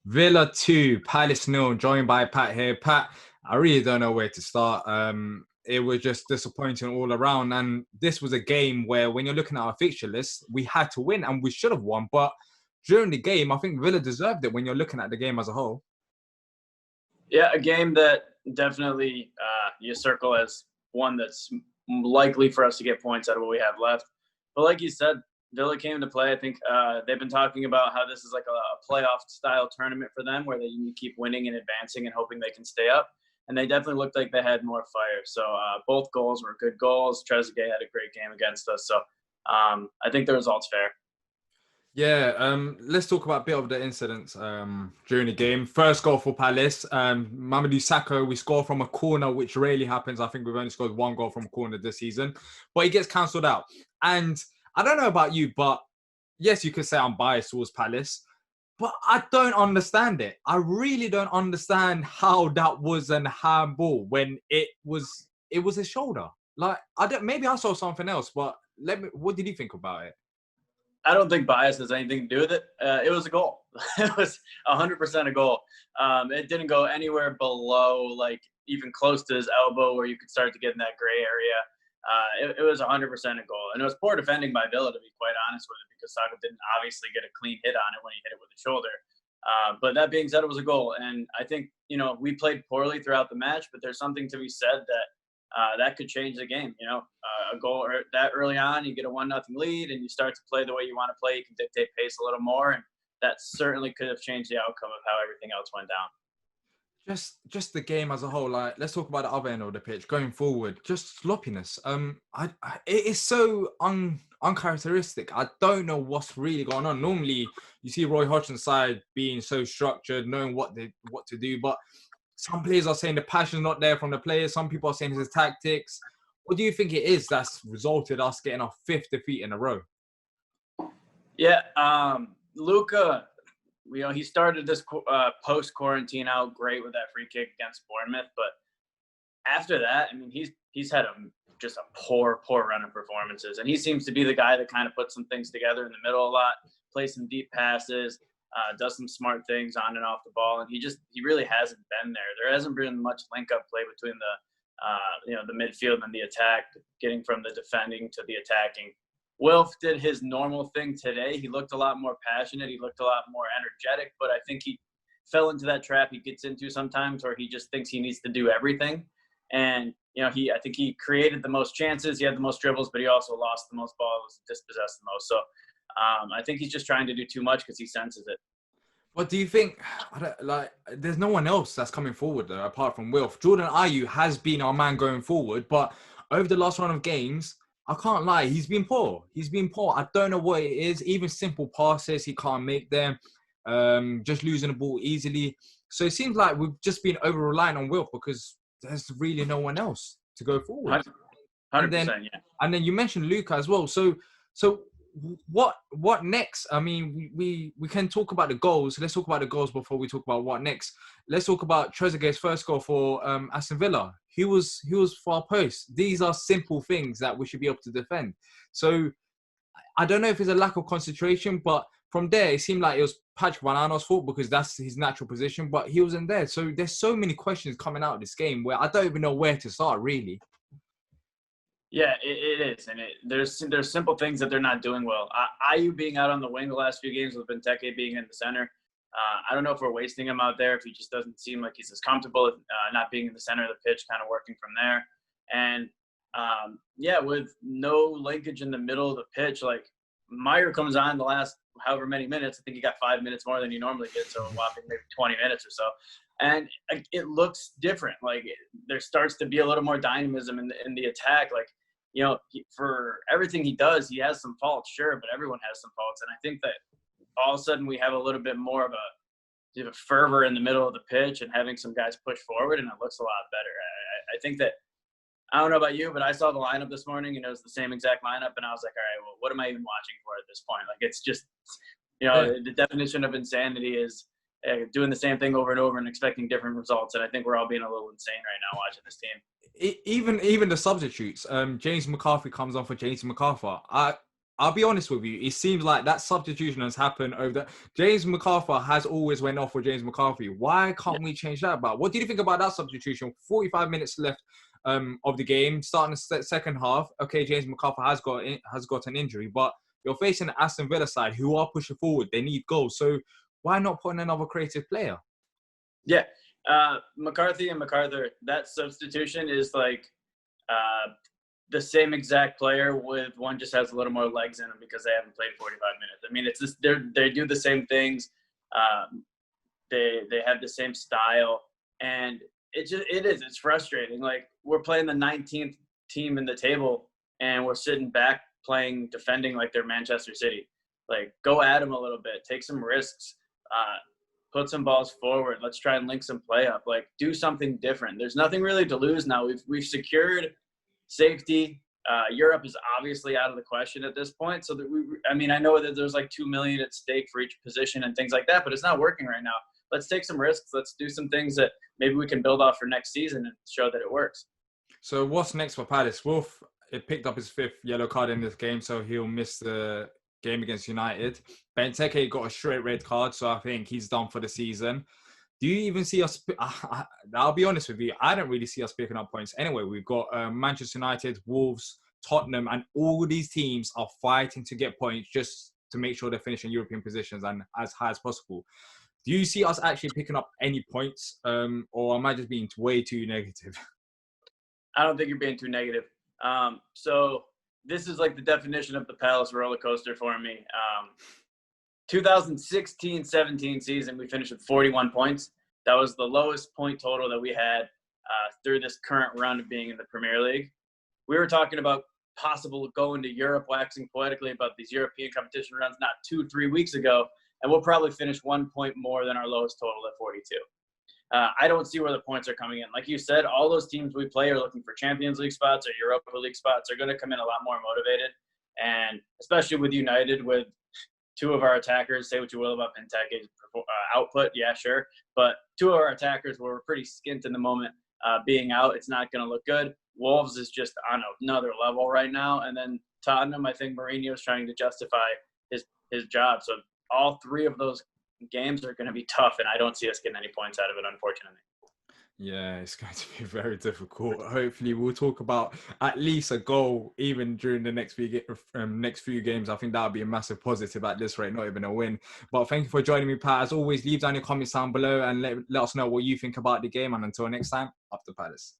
Villa 2, Palace 0, joined by Pat here. Pat, I really don't know where to start. It was just disappointing all around. And this was a game where when you're looking at our fixture list, we had to win and we should have won. But during the game, I think Villa deserved it when you're looking at the game as a whole. Yeah, a game that definitely you circle as one that's likely for us to get points out of what we have left. But like you said, Villa came into play. I think they've been talking about how this is like a playoff style tournament for them where they need to keep winning and advancing and hoping they can stay up. And they definitely looked like they had more fire. So both goals were good goals. Trezeguet had a great game against us. So I think the result's fair. Yeah, let's talk about a bit of the incidents during the game. First goal for Palace, Mamadou Sakho, we score from a corner, which rarely happens. I think we've only scored one goal from a corner this season, but he gets cancelled out. And I don't know about you, but yes, you could say I'm biased towards Palace, but I don't understand it. I really don't understand how that was an handball when it was a shoulder. Like maybe I saw something else, but what did you think about it? I don't think bias has anything to do with it. It was a goal. It was 100% a goal. It didn't go anywhere below, like, even close to his elbow where you could start to get in that gray area. It was 100% a goal. And it was poor defending by Villa, to be quite honest with it, because Saka didn't obviously get a clean hit on it when he hit it with the shoulder. But that being said, it was a goal. And I think, we played poorly throughout the match, but there's something to be said that that could change the game. A goal that early on, you get a 1-0 lead and you start to play the way you want to play. You can dictate pace a little more, and that certainly could have changed the outcome of how everything else went down. Just the game as a whole. Like, let's talk about the other end of the pitch going forward. Just sloppiness. It is so uncharacteristic. I don't know what's really going on. Normally, you see Roy Hodgson's side being so structured, knowing what to do, but some players are saying the passion's not there from the players. Some people are saying it's his tactics. What do you think it is that's resulted us getting our 5th defeat in a row? Yeah, Luka, he started this post-quarantine out great with that free kick against Bournemouth, but after that, I mean, he's had just a poor run of performances, and he seems to be the guy that kind of puts some things together in the middle a lot, plays some deep passes, does some smart things on and off the ball, and he really hasn't been there. There hasn't been much link-up play between the midfield and the attack, getting from the defending to the attacking. Wilf did his normal thing today. He looked a lot more passionate. He looked a lot more energetic, but I think he fell into that trap he gets into sometimes where he just thinks he needs to do everything. And, I think he created the most chances. He had the most dribbles, but he also lost the most balls, dispossessed the most. So I think he's just trying to do too much because he senses it. What do you think? There's no one else that's coming forward though, apart from Wilf. Jordan Ayew has been our man going forward, but over the last run of games, I can't lie, he's been poor. I don't know what it is. Even simple passes, he can't make them. Just losing the ball easily. So it seems like we've just been over-reliant on Wilf because there's really no one else to go forward. 100%, yeah. And then you mentioned Luka as well. So what next? I mean, we can talk about the goals. Let's talk about the goals before we talk about what next. Let's talk about Trezeguet's first goal for Aston Villa. He was far post. These are simple things that we should be able to defend. So I don't know if it's a lack of concentration, but from there it seemed like it was Patrick Van Aanholt's fault because that's his natural position, but he wasn't there. So there's so many questions coming out of this game where I don't even know where to start really. Yeah, it is, and there's simple things that they're not doing well. Ayew being out on the wing the last few games with Benteke being in the center. I don't know if we're wasting him out there, if he just doesn't seem like he's as comfortable not being in the center of the pitch, kind of working from there. And, with no linkage in the middle of the pitch, like Meyer comes on the last however many minutes. I think he got 5 minutes more than he normally gets, so a whopping maybe 20 minutes or so. And it looks different. Like there starts to be a little more dynamism in the attack. Like, for everything he does, he has some faults, sure, but everyone has some faults. And I think that all of a sudden we have a little bit more of a fervor in the middle of the pitch and having some guys push forward, and it looks a lot better. I think that, I don't know about you, but I saw the lineup this morning, and it was the same exact lineup, and I was like, all right, well, what am I even watching for at this point? Like, it's just, the definition of insanity is doing the same thing over and over and expecting different results, and I think we're all being a little insane right now watching this team. Even the substitutes. James McCarthy comes on for James McArthur. I'll be honest with you. It seems like that substitution has happened over the. James McCarthy has always went off with James McCarthy. Why can't we change that about? What do you think about that substitution? 45 minutes left of the game, starting the second half. Okay, James McCarthy has got an injury, but you're facing the Aston Villa side who are pushing forward. They need goals. So why not put in another creative player? Yeah. McCarthy and MacArthur, that substitution is like the same exact player with one just has a little more legs in them because they haven't played 45 minutes. I mean, it's just they do the same things. They have the same style, and it's frustrating. Like, we're playing the 19th team in the table, and we're sitting back defending like they're Manchester City. Like, go at them a little bit, take some risks, put some balls forward. Let's try and link some play up. Like, do something different. There's nothing really to lose now. We've secured safety. Europe is obviously out of the question at this point. So I know that there's like $2 million at stake for each position and things like that, but it's not working right now. Let's take some risks. Let's do some things that maybe we can build off for next season and show that it works. So what's next for Palace? Wolf, it picked up his 5th yellow card in this game, so he'll miss the game against United. Benteke got a straight red card, so I think he's done for the season. Do you even see us? I'll be honest with you. I don't really see us picking up points. Anyway, we've got Manchester United, Wolves, Tottenham, and all these teams are fighting to get points just to make sure they're finishing European positions and as high as possible. Do you see us actually picking up any points, or am I just being way too negative? I don't think you're being too negative. So this is like the definition of the Palace roller coaster for me. 2016-17 season, we finished with 41 points. That was the lowest point total that we had through this current run of being in the Premier League. We were talking about possible going to Europe, waxing poetically about these European competition runs not 2-3 weeks ago, and we'll probably finish 1 point more than our lowest total at 42. I don't see where the points are coming in. Like you said, all those teams we play are looking for Champions League spots or Europa League spots. Are going to come in a lot more motivated, and especially with United, with 2 of our attackers, say what you will about Benteke's output, yeah, sure. But 2 of our attackers were pretty skint in the moment being out. It's not going to look good. Wolves is just on another level right now. And then Tottenham, I think Mourinho's trying to justify his job. So all 3 of those games are going to be tough, and I don't see us getting any points out of it, unfortunately. Yeah, it's going to be very difficult. Hopefully, we'll talk about at least a goal even during the next few games. I think that would be a massive positive at this rate, not even a win. But thank you for joining me, Pat. As always, leave down your comments down below and let us know what you think about the game. And until next time, up to Palace.